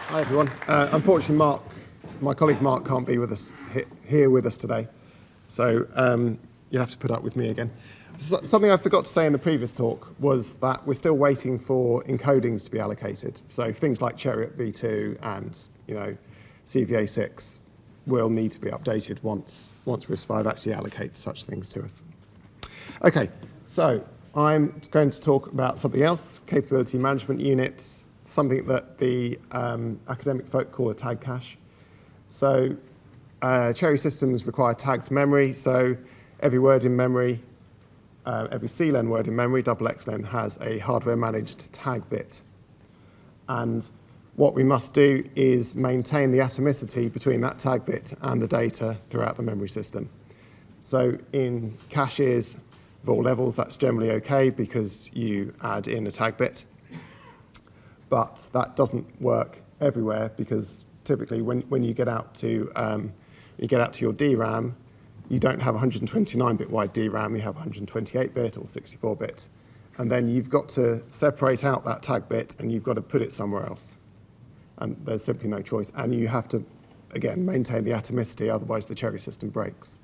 Hi everyone. Unfortunately, my colleague Mark can't be with us here with us today, so you'll have to put up with me again. Something I forgot to say in the previous talk was that we're still waiting for encodings to be allocated. So things like CHERI at V2 and CVA6 will need to be updated once RIS5 actually allocates such things to us. Okay, so I'm going to talk about something else, capability management units, something that the academic folk call a tag cache. So CHERI systems require tagged memory, so every word in memory, every CLEN word in memory, double XLEN, has a hardware-managed tag bit. And what we must do is maintain the atomicity between that tag bit and the data throughout the memory system. So in caches of all levels, that's generally okay because you add in a tag bit. But that doesn't work everywhere because typically when you get out to your DRAM, you don't have 129-bit wide DRAM, you have 128-bit or 64-bit. And then you've got to separate out that tag bit and you've got to put it somewhere else. And there's simply no choice. And you have to, again, maintain the atomicity, otherwise the CHERI system breaks.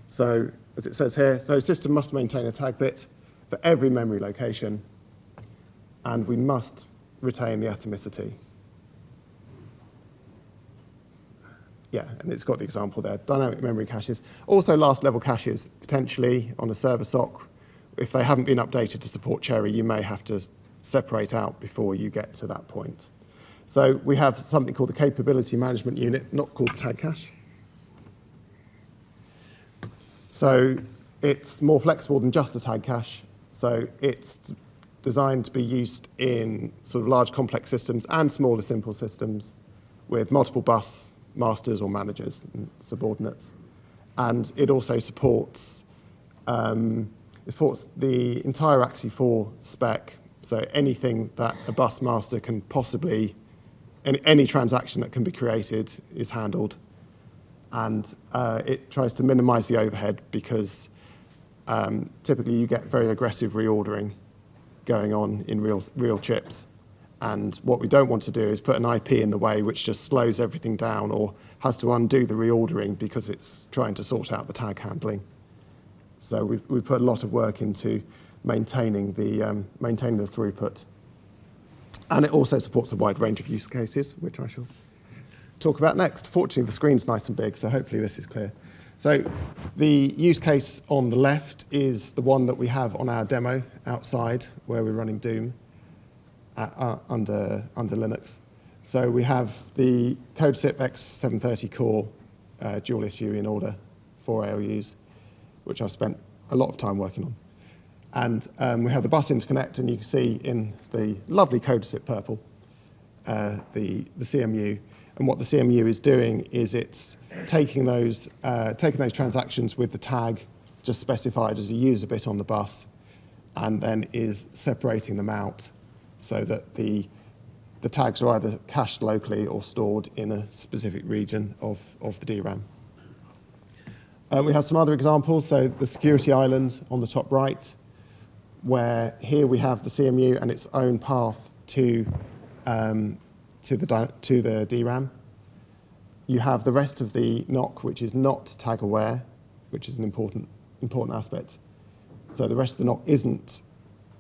So, as it says here, so system must maintain a tag bit for every memory location, and we must retain the atomicity. Yeah, and it's got the example there, dynamic memory caches. Also last level caches, potentially on a server SOC. If they haven't been updated to support CHERI, you may have to separate out before you get to that point. So we have something called the capability management unit, not called the tag cache. So it's more flexible than just a tag cache. So it's designed to be used in sort of large complex systems and smaller simple systems with multiple bus masters or managers and subordinates. And it also supports the entire Axie4 spec, so anything that a bus master can possibly, any transaction that can be created is handled. And it tries to minimize the overhead because typically you get very aggressive reordering going on in real chips. And what we don't want to do is put an IP in the way which just slows everything down or has to undo the reordering because it's trying to sort out the tag handling. So we put a lot of work into maintaining the throughput. And it also supports a wide range of use cases, which I shall talk about next. Fortunately, the screen's nice and big, so hopefully this is clear. So the use case on the left is the one that we have on our demo outside, where we're running Doom under Linux. So we have the Codasip X730 core dual issue in order, 4 ALUs, which I've spent a lot of time working on. And we have the bus interconnect, and you can see in the lovely Codasip purple, the CMU. And what the CMU is doing is it's taking those transactions with the tag just specified as a user bit on the bus, and then is separating them out so that the tags are either cached locally or stored in a specific region of the DRAM. We have some other examples, so the security island on the top right, where here we have the CMU and its own path to the DRAM. You have the rest of the NOC, which is not tag aware, which is an important aspect. So the rest of the NOC isn't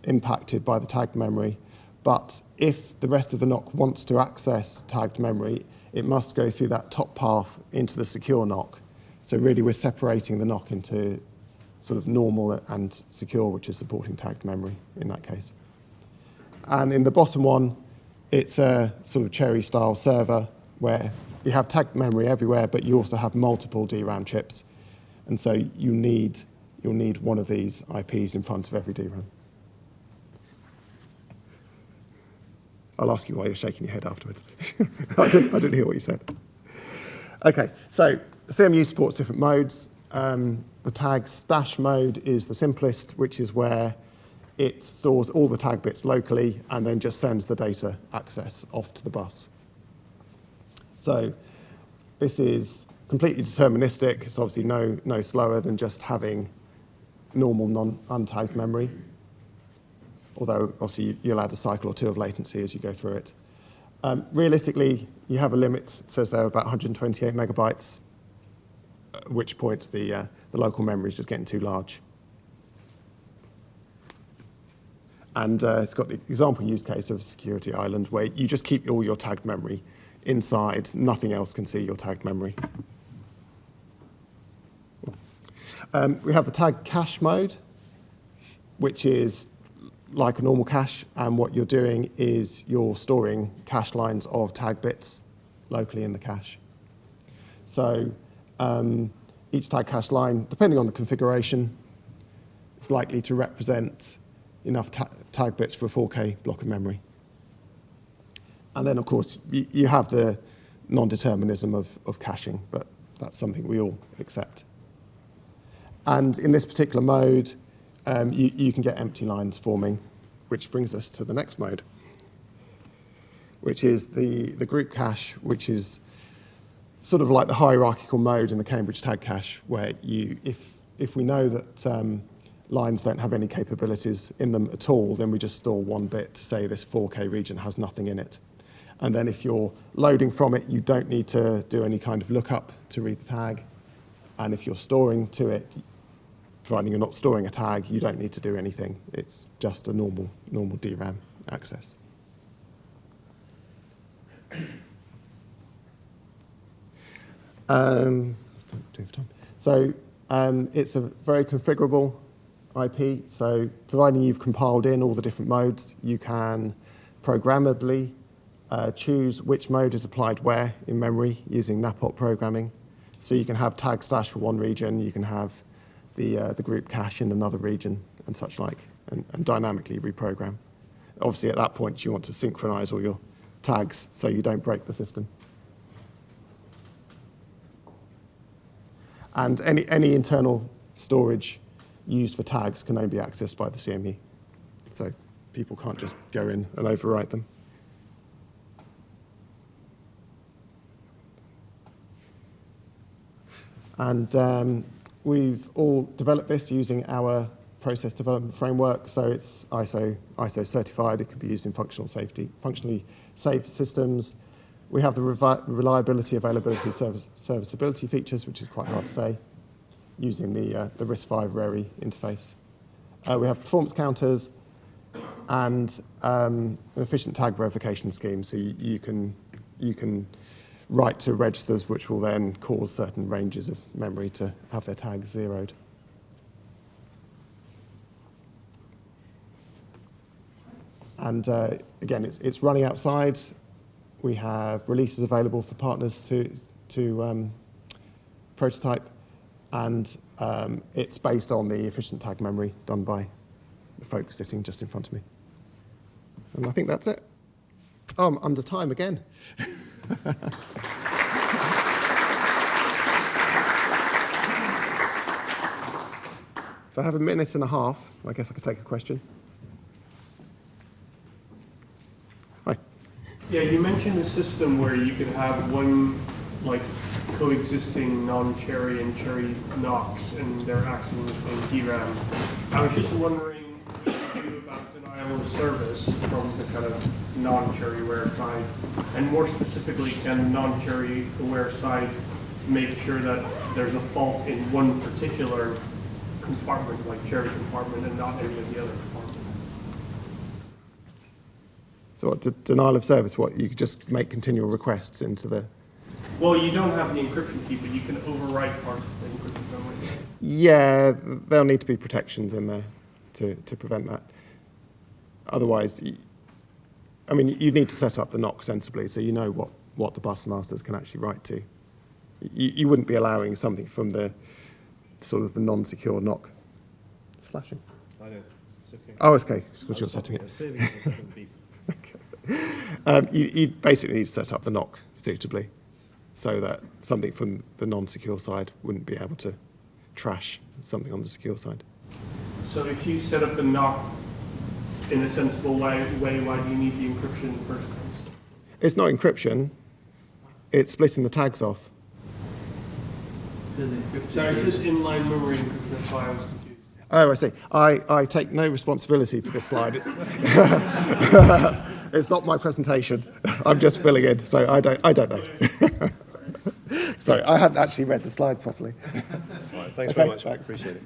impacted by the tagged memory, but if the rest of the NOC wants to access tagged memory, it must go through that top path into the secure NOC. So really we're separating the NOC into sort of normal and secure, which is supporting tagged memory in that case. And in the bottom one, it's a sort of CHERI-style server where you have tagged memory everywhere, but you also have multiple DRAM chips. And so you'll need one of these IPs in front of every DRAM. I'll ask you why you're shaking your head afterwards. I didn't hear what you said. Okay, so CMU supports different modes. The tag stash mode is the simplest, which is where it stores all the tag bits locally and then just sends the data access off to the bus. So this is completely deterministic. It's obviously no slower than just having normal untagged memory. although obviously you'll add a cycle or two of latency as you go through it. Realistically, you have a limit. It says there about 128 megabytes, at which point the local memory is just getting too large. And it's got the example use case of a security island where you just keep all your tagged memory inside. Nothing else can see your tagged memory. We have the tag cache mode, which is like a normal cache, and what you're doing is you're storing cache lines of tag bits locally in the cache. So each tag cache line, depending on the configuration, is likely to represent enough tag bits for a 4K block of memory. And then, of course, you have the non-determinism of caching, but that's something we all accept. And in this particular mode, you can get empty lines forming, which brings us to the next mode, which is the group cache, which is sort of like the hierarchical mode in the Cambridge tag cache, where if we know that lines don't have any capabilities in them at all, then we just store one bit to say this 4K region has nothing in it. And then if you're loading from it, you don't need to do any kind of lookup to read the tag. And if you're storing to it, providing you're not storing a tag, you don't need to do anything. It's just a normal DRAM access. So it's a very configurable IP. So providing you've compiled in all the different modes, you can programmably choose which mode is applied where in memory using NAPOP programming. So you can have tag stash for one region, you can have the group cache in another region and such like, and dynamically reprogram. Obviously, at that point, you want to synchronize all your tags so you don't break the system. And any internal storage used for tags can only be accessed by the CME. So people can't just go in and overwrite them. And we've all developed this using our process development framework. So it's ISO certified. It can be used in functionally safe systems. We have the reliability, availability, serviceability features, which is quite hard to say, using the RISC-V RERI interface. We have performance counters and an efficient tag verification scheme. So you can write to registers, which will then cause certain ranges of memory to have their tags zeroed. And again, it's running outside. We have releases available for partners to prototype, and it's based on the efficient tag memory done by the folks sitting just in front of me. And I think that's it. Oh, I'm under time again. So I have a minute and a half. I guess I could take a question. Hi. Yeah, you mentioned a system where you could have one like coexisting non-CHERI and CHERI NOCs, and they're accessing the same DRAM. I was just wondering what you do about denial of service from the kind of non-CHERI aware side, and more specifically, can the non-CHERI aware side make sure that there's a fault in one particular compartment, like CHERI compartment, and not any of the other compartments? So what, denial of service, what, you could just make continual requests into the... Well, you don't have the encryption key, but you can overwrite parts of the encryption memory. Yeah, there'll need to be protections in there to prevent that. Otherwise, I mean, you need to set up the NOC sensibly so you know what the bus masters can actually write to. You wouldn't be allowing something from the sort of the non-secure NOC. It's flashing. I know. It's okay. Oh, it's okay. It's because you're setting it. I'm saving it for a second beep. Okay. You basically need to set up the NOC suitably so that something from the non-secure side wouldn't be able to trash something on the secure side. So if you set up the NOC in a sensible way, why do you need the encryption in the first place? It's not encryption. It's splitting the tags off. It says encryption. Sorry, it says inline memory encryption, that's why I was confused. Oh, I see. I take no responsibility for this slide. It's not my presentation. I'm just filling in, so I don't know. Sorry, I hadn't actually read the slide properly. All right, thanks very Okay, much. thanks. Appreciate it.